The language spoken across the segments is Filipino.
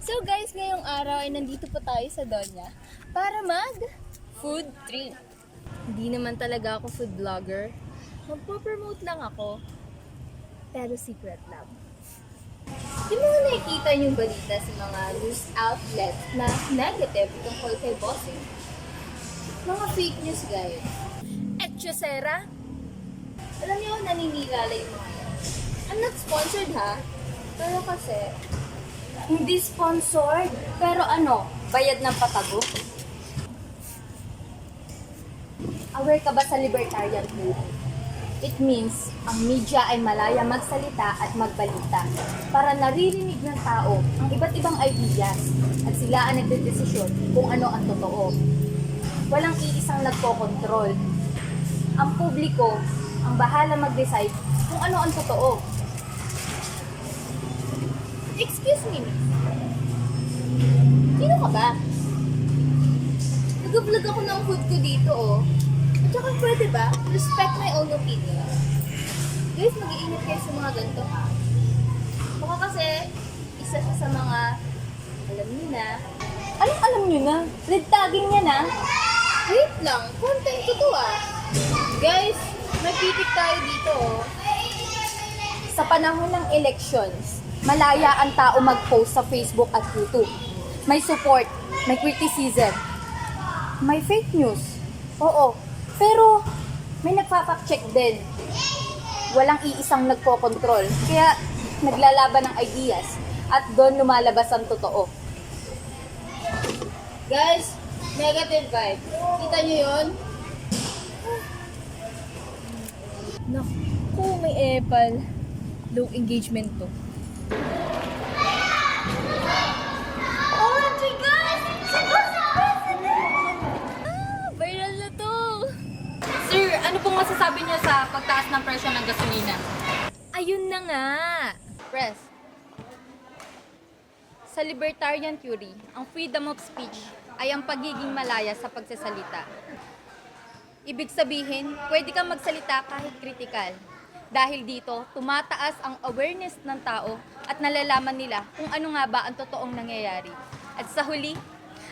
So guys, ngayong araw ay nandito po tayo sa Doña para mag-food trip. Hindi naman talaga ako food vlogger. Magpo-promote lang ako. Pero secret lang. Di mo nakikita yung balita sa mga news outlet na negative tungkol kay Bossing? Mga fake news guys. At Chosera, alam niyo, naninilala yung mga yan. I'm not sponsored ha. Pero kasi, hindi sponsored. Pero ano, bayad ng patago? Aware ka ba sa libertarian theory? It means, ang media ay malaya magsalita at magbalita para naririnig ng tao ang iba't ibang ideas at sila ang nagdedesisyon kung ano ang totoo. Walang iisang nagkokontrol. Ang publiko ang bahala mag-decide kung ano ang totoo. Excuse me, sino ka ba? Nag-vlog ako ng food ko dito, oh. At saka pwede ba? Respect my own opinion. Guys, mag-iingat kayo sa mga ganito, ha? Baka kasi, isa siya sa mga, alam niyo na. Anong alam niyo na? Red tagging niya na? Wait lang, content ko to, ah. Guys, may pitik tayo dito, oh. Sa panahon ng elections, malaya ang tao mag-post sa Facebook at YouTube. May support, may criticism, may fake news. Oo, pero may nagpa-fact check din. Walang iisang nagko-control. Kaya naglalaban ng ideas at doon lumalabas ang totoo. Guys, negative vibe. Kita nyo yun? Naku, may epal. Low engagement to. OMG guys! Viral na to! Sir, ano pong masasabi niyo sa pagtaas ng presyo ng gasolina? Ayun na nga! Press. Sa libertarian theory, ang freedom of speech ay ang pagiging malaya sa pagsasalita. Ibig sabihin, pwede kang magsalita kahit kritikal. Dahil dito, tumataas ang awareness ng tao at nalalaman nila kung ano nga ba ang totoong nangyayari. At sa huli,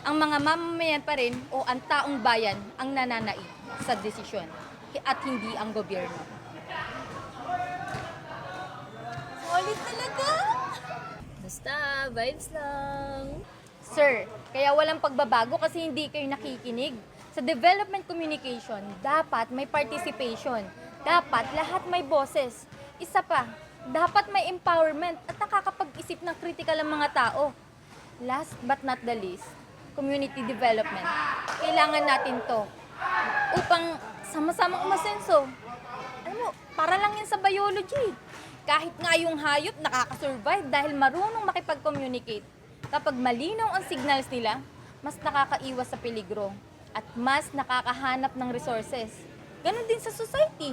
ang mga mamamayan pa rin o ang taong bayan ang nananaig sa desisyon at hindi ang gobyerno. Solid talaga! Basta, vibes lang. Sir, kaya walang pagbabago kasi hindi kayo nakikinig. Sa development communication, dapat may participation. Dapat lahat may boses. Isa pa, dapat may empowerment at nakakapag-isip ng kritikal ang mga tao. Last but not the least, community development. Kailangan natin to upang sama-sama umasenso. Alam mo, para lang yan sa biology. Kahit nga yung hayop nakakasurvive dahil marunong makipag-communicate. Kapag malinaw ang signals nila, mas nakakaiwas sa peligro at mas nakakahanap ng resources. Ganon din sa society.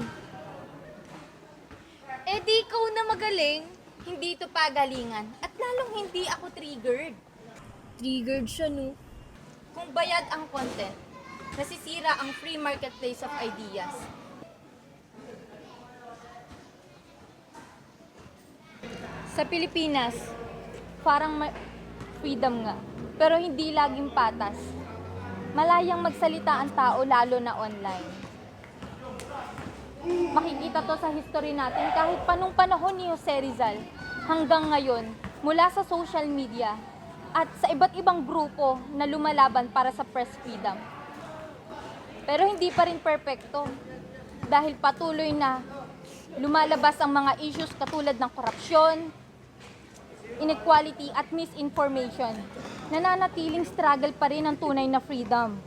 Eh di ikaw na magaling, hindi ito pagalingan. At lalong hindi ako triggered. Triggered siya, no? Kung bayad ang content, nasisira ang free marketplace of ideas. Sa Pilipinas, parang freedom nga, pero hindi laging patas. Malayang magsalita ang tao lalo na online. Makikita to sa history natin kahit panong panahon ni Jose Rizal hanggang ngayon mula sa social media at sa iba't ibang grupo na lumalaban para sa press freedom. Pero hindi pa rin perpekto dahil patuloy na lumalabas ang mga issues katulad ng korupsyon, inequality at misinformation. Nananatiling struggle pa rin ang tunay na freedom.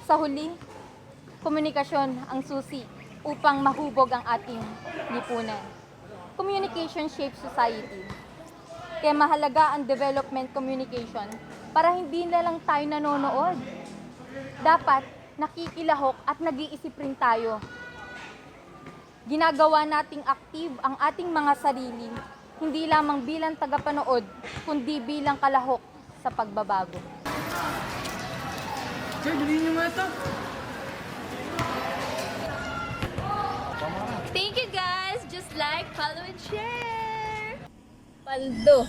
Sa huli, komunikasyon ang susi upang mahubog ang ating lipunan. Communication shapes society. Kaya mahalaga ang development communication para hindi na lang tayo nanonood. Dapat nakikilahok at nag-iisip rin tayo. Ginagawa nating active ang ating mga sarili, hindi lamang bilang tagapanood, kundi bilang kalahok sa pagbabago. Sir, bilhin niyo nga ito. Thank you guys! Just like, follow, and share! Paldo!